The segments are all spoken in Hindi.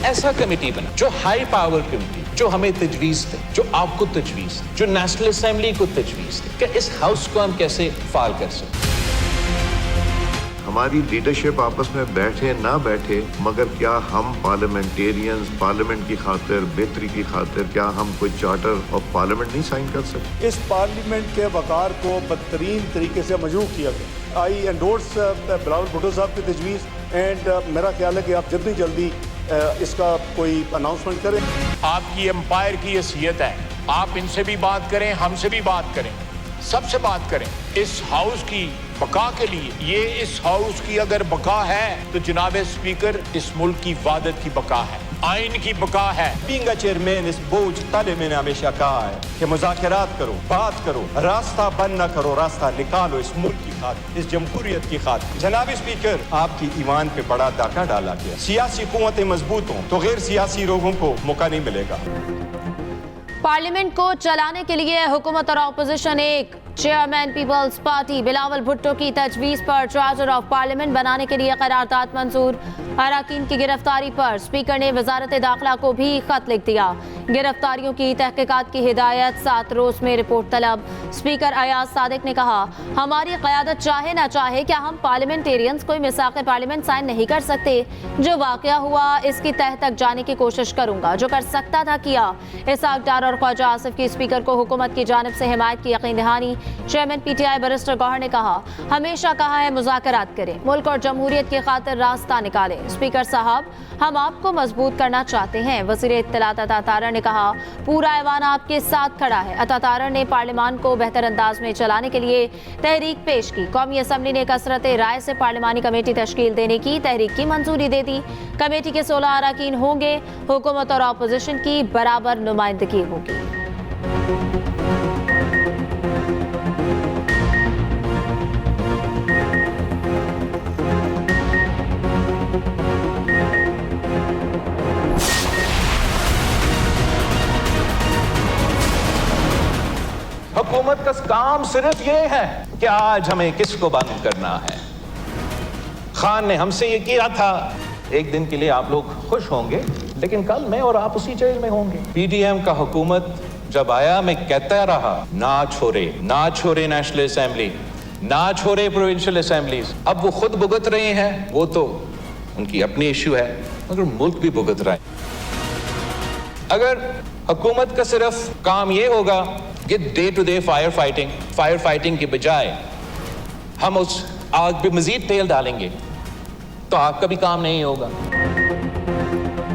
ऐसा कमेटी बना जो हाई पावर कमेटी, जो हमें तजवीज़ दे, जो आपको तजवीज़ दे, जो नेशनल असेंबली को तजवीज़ दे कि इस हाउस को हम कैसे फाल कर सकते। हमारी लीडरशिप आपस में बैठे ना बैठे, मगर क्या हम पार्लियामेंटेरियंस पार्लियामेंट की खातिर, बेहतरी की खातिर, क्या हम कोई चार्टर ऑफ पार्लियामेंट नहीं साइन कर सकते? इस पार्लियामेंट के वकार को बदतरीन तरीके से मजरूह किया गया। आई एंडोर्स बिलावल भुट्टो साहब की तजवीज़ एंड मेरा ख्याल है कि आप जल्दी जल्दी इसका कोई अनाउंसमेंट करें। आपकी एम्पायर की हैसियत है, आप इनसे भी बात करें, हमसे भी बात करें, सबसे बात करें। इस हाउस की बका के लिए, ये इस हाउस की अगर बका है तो जनाब स्पीकर इस मुल्क की वादत की बका है, आइन की बका है। बीइंग चेयरमैन इस बोझ तले मैंने हमेशा कहा है कि मुज़ाकरात करो, बात करो, रास्ता बंद न करो, रास्ता निकालो इस मुल्क की खातिर, इस जमहूरियत की खातिर। जनाब स्पीकर, आपकी ईमान पे बड़ा डाका डाला गया। सियासी कुव्वतें मजबूत हों तो गैर सियासी लोगों को मौका नहीं मिलेगा। पार्लियामेंट को चलाने के लिए हुकूमत और अपोजिशन एक। Chairman people's party Bilawal Bhutto की तजवीज़ पर चार्टर ऑफ पार्लियामेंट बनाने के लिए करारदाद मंजूर। अराकीन की गिरफ्तारी पर स्पीकर ने वजारत दाखिला को भी खत लिख दिया। गिरफ्तारियों की तहकीकात की हिदायत, 7 रोज में रिपोर्ट तलब। स्पीकर अयाज सादिक ने कहा, हमारी क़यादत चाहे ना चाहे क्या हम पार्लियामेंटेरियंस कोई मिसाक़ पार्लियामेंट साइन नहीं कर सकते। जो वाक़या हुआ इसकी तह तक जाने की कोशिश करूंगा, जो कर सकता था किया। इसहाक डार और ख्वाजा आसिफ की स्पीकर को हुकूमत की जानिब से हिमायत की यकीन दहानी। चेयरमैन पीटीआई बैरिस्टर गौहर ने कहा, हमेशा कहा है मुज़ाकरात करें, मुल्क और जमहूरियत की खातिर रास्ता निकालें। स्पीकर साहब, हम आपको मजबूत करना चाहते हैं। वज़ीर इत्तलात अता तारड़ ने कहा, पूरा ऐवान आपके साथ खड़ा है। अता तारड़ ने पार्लियामान को बेहतर अंदाज में चलाने के लिए तहरीक पेश की। कौमी असम्बली ने कसरत राय से पार्लियामानी कमेटी तश्कील देने की तहरीक की मंजूरी दे दी। कमेटी के 16 अरकान होंगे। हुकूमत और अपोजिशन की बराबर नुमाइंदगी होगी। हुकूमत का काम सिर्फ ये है कि आज हमें किसको बंद करना है। खान ने हमसे ये किया था। एक दिन के लिए आप लोग खुश होंगे, लेकिन कल मैं और आप उसी जेल में होंगे। पीडीएम का हुकूमत जब आया, मैं कहता रहा, ना छोड़े नेशनल असेंबली, ना छोड़े प्रोविंशियल असेंबलीज। अब वो खुद भुगत रहे हैं, वो तो उनकी अपनी इश्यू है, मगर मुल्क भी भुगत रहा है। अगर हुकूमत का सिर्फ काम ये होगा कि day to day fire fighting के बजाय हम उस आग पे मजीद तेल डालेंगे, तो आग का भी काम नहीं होगा।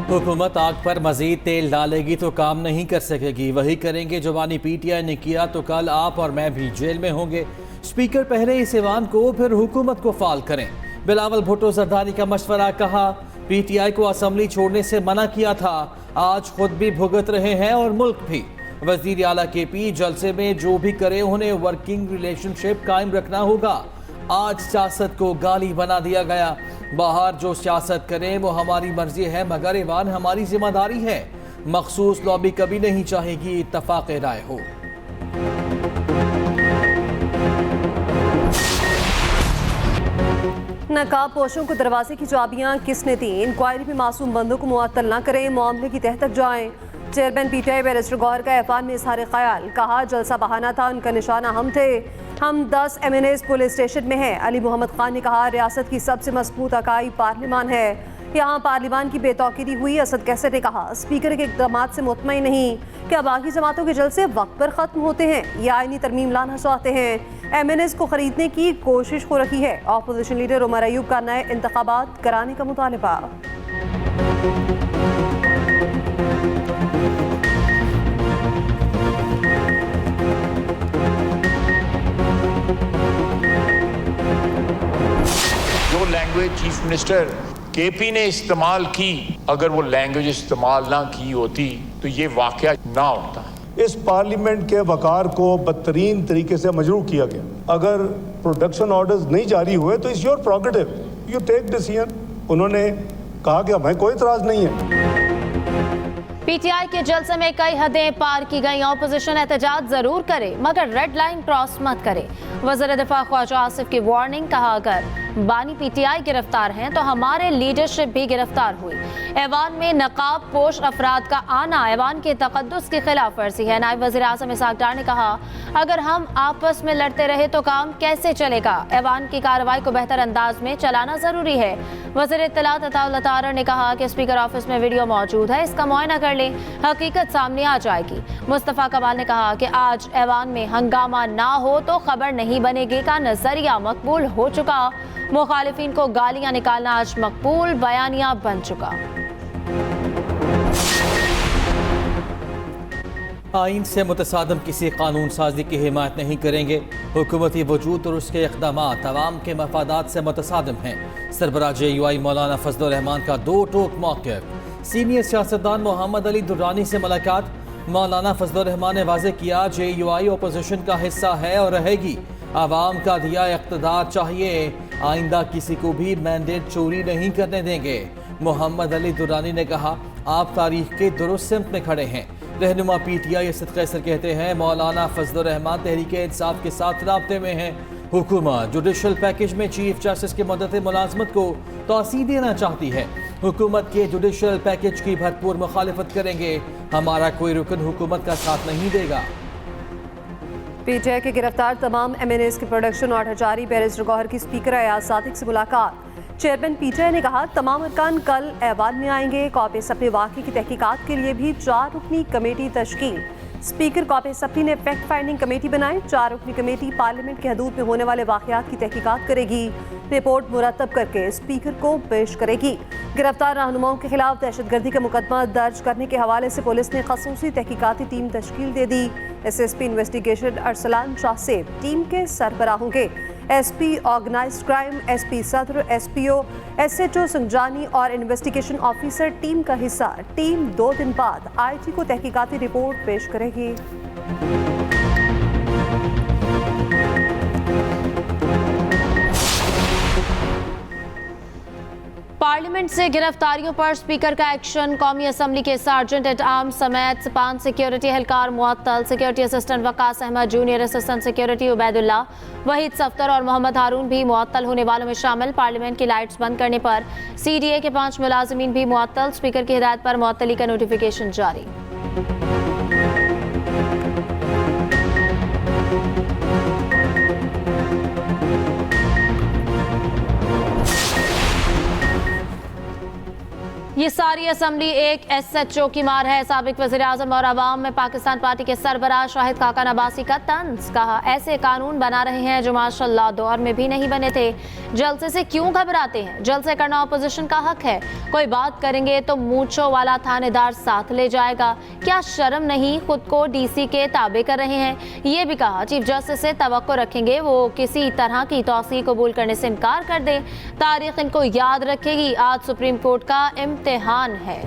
हुकूमत आग पर मजीद तेल डालेगी तो काम नहीं कर सकेगी। वही करेंगे जो वानी पीटीआई ने किया, तो कल आप और मैं भी जेल में होंगे। स्पीकर पहले इस ऐवान को, फिर हुकूमत को फाल करें। बिलावल भुट्टो जरदारी का मशवरा, कहा पीटीआई को असम्बली छोड़ने से मना किया था, आज खुद भी भुगत रहे हैं और मुल्क भी। वजीर आला केपी, जलसे में जो भी करे उन्हें वर्किंग रिलेशनशिप कायम रखना होगा। आज सियासत को गाली बना दिया गया। बाहर जो सियासत करें वो हमारी मर्जी है, मगर ऐवान हमारी जिम्मेदारी है। मखसूस लॉबी कभी नहीं चाहेगी इत्तफाक राय हो। नकाब पोशों को दरवाजे की चाबियां किसने दी? इंक्वायरी में मासूम बंदों को मुअत्तल न करें, मामले की तह तक जाएं। चेयरमैन पीटीआई बैरिस्टर गौहर का ऐवान में इज़हार ख्याल, कहा जलसा बहाना था, उनका निशाना हम थे। हम 10 MNAs पुलिस स्टेशन में हैं। अली मोहम्मद खान ने कहा, रियासत की सबसे मजबूत इकाई पार्लियामान है, यहाँ पार्लियामान की बेतौकीदी हुई। असद कैसर ने कहा, स्पीकर के इक़दाम से मुतमईन नहीं, क्या बाकी जमातों के जलसे वक्त पर ख़त्म होते हैं या आईनी तरमीम लाना चाहते हैं। MNAs को खरीदने की कोशिश हो रही है। अपोजिशन लीडर उमर अयूब का नए इंतखाबात कराने का मुतालबा। जो लैंग्वेज चीफ मिनिस्टर केपी ने इस्तेमाल की, अगर वो लैंग्वेज इस्तेमाल ना की होती तो ये वाकया ना होता। इस पार्लियामेंट के वकार को बदतरीन तरीके से मजरूह किया गया। अगर प्रोडक्शन ऑर्डर्स नहीं जारी हुए तो it's your prerogative, you take decision. उन्होंने कहा कि हमें कोई इतराज नहीं है। पीटीआई के जलसे में कई हदें पार की गई। ऑपोजिशन एहतजाज जरूर करे, मगर रेड लाइन क्रॉस मत करे। वज़ीर दिफा ख्वाजा आसिफ की वार्निंग, कहा अगर बानी पीटीआई गिरफ्तार हैं तो हमारे लीडरशिप भी गिरफ्तार हुई। ऐवान में नकाब पोश अफराद का आना ऐवान के तकद्दुस की खिलाफ वर्जी है। नायब वज़ीर आज़म इसहाक डार ने कहा, अगर हम आपस में लड़ते रहे तो काम कैसे चलेगा। ऐवान की कार्रवाई को बेहतर अंदाज में चलाना जरूरी है। वज़ीर इत्तलात अताउल्लाह तारर ने कहा कि स्पीकर ऑफिस में वीडियो मौजूद है, इसका मुआयना कर लें, हकीकत सामने आ जाएगी। मुस्तफ़ा कमाल ने कहा कि आज ऐवान में हंगामा ना हो तो खबर नहीं बनेगी का नजरिया मकबूल हो चुका। मुखालिफिन को गालियां निकालना आज मकबूल बयानिया बन चुका। आइन से मुतसादम किसी कानून साजी की हिमायत नहीं करेंगे। हुकूमती वजूद और उसके इक़दामात अवाम के मफादात से मुतसादम हैं। सरबराह JUI मौलाना फजलुर रहमान का दो टोक मौक़िफ़। सीनियर सियासतदान मोहम्मद अली दुर्रानी से मुलाकात। मौलाना फजलुर रहमान ने वाज़ेह किया, JUI अपोजिशन का हिस्सा है और रहेगी। आवाम का दिया इक़्तिदार चाहिए, आइंदा किसी को भी मैंडेट चोरी नहीं करने देंगे। मोहम्मद अली दुर्रानी ने कहा, आप तारीख के दुरुस्त सिमत में खड़े हैं। रहनुमा PTI असद कैसर कहते हैं, मौलाना फजलुर रहमान तहरीक इंसाफ के साथ राब्ते में हैं। हुकूमत जुडिशल पैकेज में चीफ जस्टिस की मुद्दत मुलाजमत को तोसी देना चाहती है। हुकूमत के जुडिशल पैकेज की भरपूर मुखालिफत करेंगे। हमारा कोई रुकन हुकूमत का साथ नहीं देगा। PTI के गिरफ्तार तमाम MNAs की प्रोडक्शन ऑर्डर जारी। बैरिस्टर गौहर की स्पीकर अयाज सादिक से मुलाकात। चेयरमैन PTI ने कहा, तमाम अरकान कल ऐवान में आएंगे। कॉपी सप्री वाक़े की तहकीकात के लिए भी 4 रुकनी कमेटी तश्कील। स्पीकर कॉपी सप्री ने फैक्ट फाइंडिंग कमेटी बनाई। 4 रुकनी कमेटी पार्लियामेंट के हदूद में होने वाले वाक़यात की तहकीकात करेगी। रिपोर्ट मुरतब करके स्पीकर को पेश करेगी। गिरफ्तार रहनुमाओं के खिलाफ दहशतगर्दी का मुकदमा दर्ज करने के हवाले से पुलिस ने खसूसी तहकीकाती टीम तश्कील दे दी। SSP इन्वेस्टिगेशन अरसलान शाह से टीम के सरबराह होंगे। SP ऑर्गेनाइज्ड क्राइम, SP सदर, SPO, SHO संजानी और इन्वेस्टिगेशन ऑफिसर टीम का हिस्सा। टीम 2 दिन बाद IG को तहकीकाती रिपोर्ट पेश करेगी। पार्लियामेंट से गिरफ्तारियों पर स्पीकर का एक्शन। कौमी असम्बली के सार्जेंट एट आर्म्स समेत 5 सिक्योरिटी एहलकार मुअत्तल। Security assistant Waqas Ahmed, junior assistant security Ubaidullah, Waheed Saftar और मोहम्मद हारून भी मुअत्तल होने वालों में शामिल। पार्लियामेंट की लाइट्स बंद करने पर CDA के 5 मुलाजिमीन भी मुअत्तल। स्पीकर की हिदायत पर मुअत्तली का नोटिफिकेशन जारी। ये सारी असम्बली एक SHO की मार है। साबिक वज़ीर आज़म और अवाम में पाकिस्तान पार्टी के सरबराह शाहिद खाकन अब्बासी का तंज। कहा, ऐसे कानून बना रहे हैं जो माशाल्लाह दौर में भी नहीं बने थे। जलसे से क्यों घबराते हैं? जलसे करना अपोजिशन का हक है। कोई बात करेंगे तो मूंछों वाला थानेदार साथ ले जाएगा। क्या शर्म नहीं? खुद को DC के ताबे कर रहे हैं। ये भी कहा, चीफ जस्टिस से तवक्को रखेंगे वो किसी तरह की तौसीह कबूल करने से इनकार कर दे। तारीख इनको याद रखेगी। आज सुप्रीम कोर्ट का इम्तिहान है।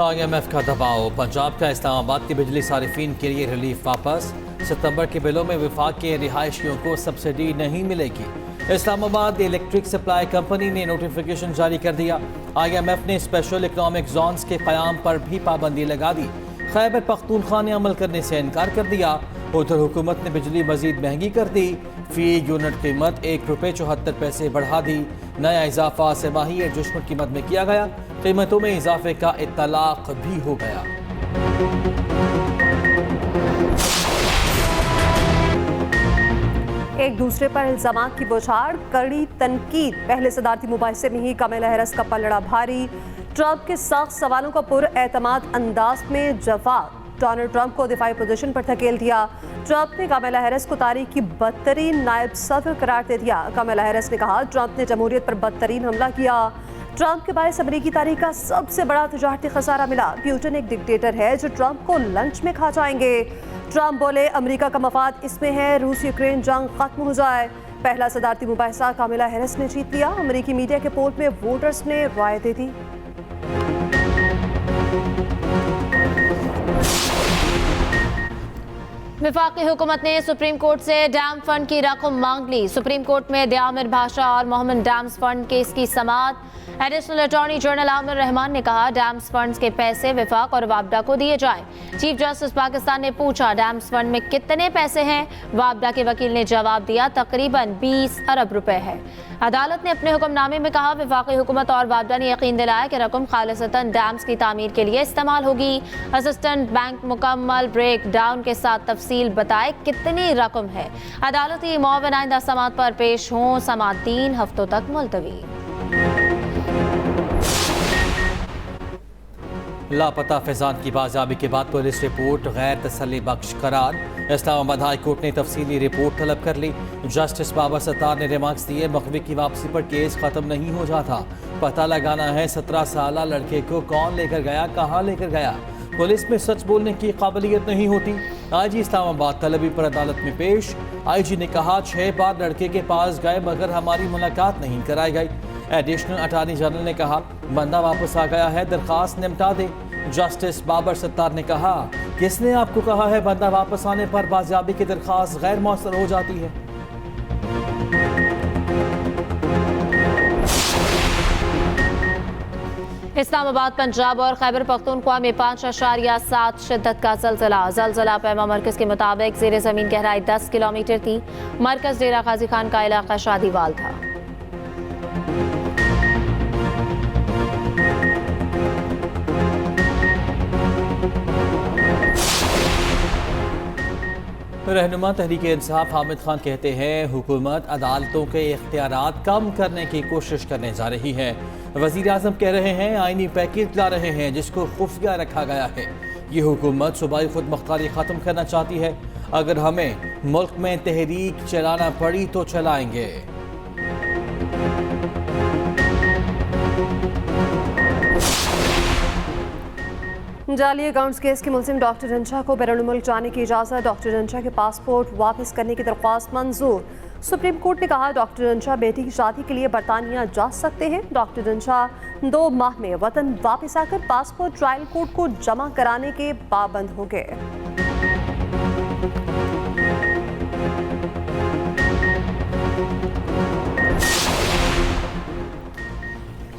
IMF का दबाव। पंजाब का इस्लामाबाद की बिजली सारिफीन के लिए रिलीफ वापस। सितंबर के बिलों में विफाक के रिहायशियों को सब्सिडी नहीं मिलेगी। इस्लामाबाद इलेक्ट्रिक सप्लाई कंपनी ने नोटिफिकेशन जारी कर दिया। IMF ने स्पेशल इकोनॉमिक जोन्स के क़याम पर भी पाबंदी लगा दी। खैबर पख्तूनख्वा ने अमल करने से इनकार कर दिया। उधर हुकूमत ने बिजली मजीद महंगी कर दी। फी यूनिट कीमत ₹1.74 बढ़ा दी। नया इजाफा सेमाही एडजस्टमेंट कीमत में किया गया। कीमतों में इजाफे का इत्तलाक भी हो गया। एक दूसरे पर इल्जामात की बौछार, कड़ी तनकीद। पहले सदारती मुबाहिसे में ही कमला हैरिस का पलड़ा भारी। ट्रंप के सख्त सवालों का पुरएतमाद अंदाज में जवाब। डोनाल्ड ट्रंप को दिफाई पोजीशन पर धकेल दिया। ट्रंप ने कमला हैरिस को तारीख की बदतरीन नायब सदर करार दे दिया। कमला हैरिस ने कहा, ट्रंप ने जमहूरियत पर बदतरीन हमला किया। ट्रंप के बायस अमरीकी तारीख का सबसे बड़ा तजारती खसारा मिला। पुतिन एक डिक्टेटर है जो ट्रंप को लंच में खा जाएंगे। ट्रंप बोले, अमेरिका का मफाद इसमें है रूस यूक्रेन जंग खत्म हो जाए। पहला सदारती मुबाहिसा कमला हैरिस ने जीत लिया। अमेरिकी मीडिया के पोल में वोटर्स ने राय दे दी। वफाकी हुकूमत ने सुप्रीम कोर्ट से डैम फंड की रकम मांग ली। सुप्रीम कोर्ट में दियामिर भाषा और मोहम्मद डैम्स फंड केस की समाअत। Additional attorney general Aamir Rahman ने कहा, डैम्स फंड्स के पैसे विफाक और वापडा को दिए जाएं। चीफ जस्टिस पाकिस्तान ने पूछा, डैम्स फंड में कितने पैसे हैं? वापडा के वकील ने जवाब दिया, तकरीबन 20 अरब रुपए है। अदालत ने अपने हुक्मनामे में कहा, वफाकी हुकूमत और वापडा ने यकीन दिलाया कि रकम खालिसतन डैम्स की तामीर के लिए इस्तेमाल होगी। असिस्टेंट बैंक मुकम्मल ब्रेक डाउन के साथ तफसील बताए कितनी रकम है। अदालती मुआवन आइंदा समात पर पेश हों, समात 3 हफ्तों तक मुलतवी। लापता फैजान की बाजियाबी के बाद पुलिस रिपोर्ट गैर तसल्ली बख्श करार। इस्लामाबाद हाई कोर्ट ने तफसीली रिपोर्ट तलब कर ली। जस्टिस बाबर सत्तार ने रिमार्क्स दिए, मकवी की वापसी पर केस खत्म नहीं हो जाता, पता लगाना है 17 साला लड़के को कौन लेकर गया, कहाँ लेकर गया। पुलिस में सच बोलने की काबिलियत नहीं होती। आईजी इस्लामाबाद तलबी पर अदालत में पेश। आईजी ने कहा, 6 बार लड़के के पास गए मगर हमारी मुलाकात नहीं कराई गई। एडिशनल अटॉर्नी जनरल ने कहा, बंदा वापस आ गया है, दरखास्त निपटा दे। जस्टिस बाबर सत्तार ने कहा, किसने आपको कहा है बंदा वापस आने पर बाजियाबी की दरखास्त गैर मौसर हो जाती है। इस्लामाबाद, पंजाब और खैबर पख्तूनख्वा में 5.7 शिद्दत का जलजला पैमा मरकज के मुताबिक ज़ेरे ज़मीन गहराई 10 किलोमीटर थी। मरकज डेरा गाजी खान का इलाका शादीवाल था। रहनुमा तहरीक इंसाफ हामिद खान कहते हैं, हुकूमत अदालतों के इख्तियारात कम करने की कोशिश करने जा रही है। वज़ीर आज़म कह रहे हैं, आईनी पैकेज ला रहे हैं जिसको खुफिया रखा गया है। ये हुकूमत सूबाई खुद मुख्तारी ख़त्म करना चाहती है। अगर हमें मुल्क में तहरीक चलाना पड़ी तो चलाएंगे। जाली अकाउंट्स केस के मुलजिम डॉक्टर रंझा को बैरून मुल्क जाने की इजाज़त। डॉक्टर रंझा के पासपोर्ट वापस करने की दरख्वास्त मंजूर। सुप्रीम कोर्ट ने कहा, डॉक्टर रंझा बेटी की शादी के लिए बरतानिया जा सकते हैं। डॉक्टर रंझा 2 माह में वतन वापस आकर पासपोर्ट ट्रायल कोर्ट को जमा कराने के पाबंद हो गए।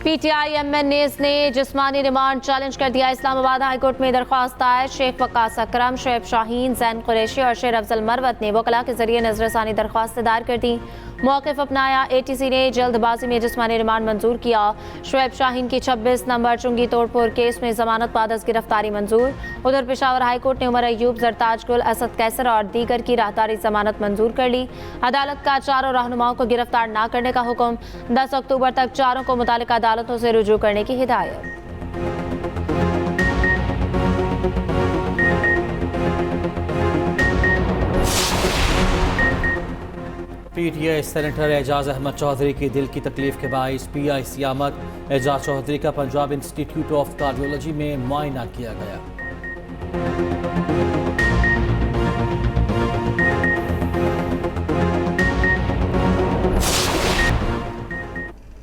पीटीआई एमएनएस ने जिस्मानी रिमांड चैलेंज कर दिया। इस्लामाबाद हाई कोर्ट में दरख्वास्त दायर। शेख वकास अकरम, शुएब शाहीन, जैन कुरैशी और शेर अफजल मरवत ने वकला के जरिए नजरसानी दरख्वास्त दायर कर दी। मौक़िफ़ अपनाया। एटीसी ने जल्दबाजी में जिस्मानी रिमांड मंजूर किया। शुएब शाहीन की 26 नंबर चुंगी तोड़फोड़ केस में जमानत बाद अज़ गिरफ्तारी मंजूर। उधर पेशावर हाई कोर्ट ने उमर अयूब, जरताज गुल, असद कैसर और दीगर की राहदारी जमानत मंजूर कर ली। अदालत का चारों रहनुमाओं को गिरफ्तार न करने का हुक्म। 10 अक्टूबर तक चारों को मुतालिका अदालतों से रुजू करने की हिदायत। पीटीआई सेनेटर एजाज अहमद चौधरी की दिल की तकलीफ के बाइस पीआईसी आमद। एजाज चौधरी का पंजाब इंस्टीट्यूट ऑफ कार्डियोलॉजी में मुआयना किया गया।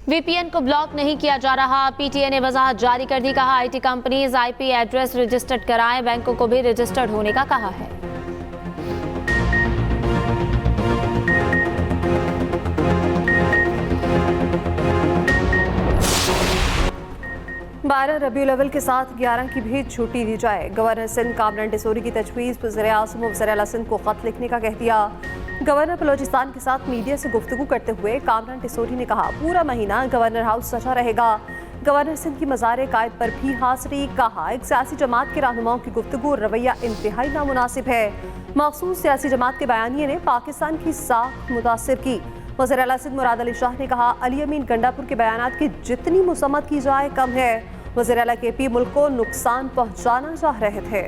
वीपीएन को ब्लॉक नहीं किया जा रहा। पीटीए ने वजाहत जारी कर दी। कहा, IT companies IP address registered कराएं। बैंकों को भी रजिस्टर्ड होने का कहा है। 12 रबीउल अव्वल के साथ 11 की भी छुट्टी दी जाए। गवर्नर सिंध कामरान डिसोरी की तजवीज़ वज़ीर आज़म और वज़ीर आला सिंध को ख़त लिखने का कह दिया। गवर्नर बलोचिस्तान के साथ मीडिया से गुफ्तगू करते हुए कामरान डिसोरी ने कहा, पूरा महीना गवर्नर हाउस सजा रहेगा। गवर्नर सिंध की मज़ार कायद पर भी हाज़री। कहा, एक सियासी जमात के रहनुमाओं की गुफ्तगू और रवैया इंतहाई नामुनासिब है। मखसूस सियासी जमात के बयानिए ने पाकिस्तान की साख मुतासिर की। वज़ीर आला सिंध मुराद अली शाह ने कहा, अली अमीन गंडापुर के बयानात की जितनी मुसम्मत की जाए कम है। वज़ीर आला के पी मुल्क को नुकसान पहुँचाना चाह रहे थे।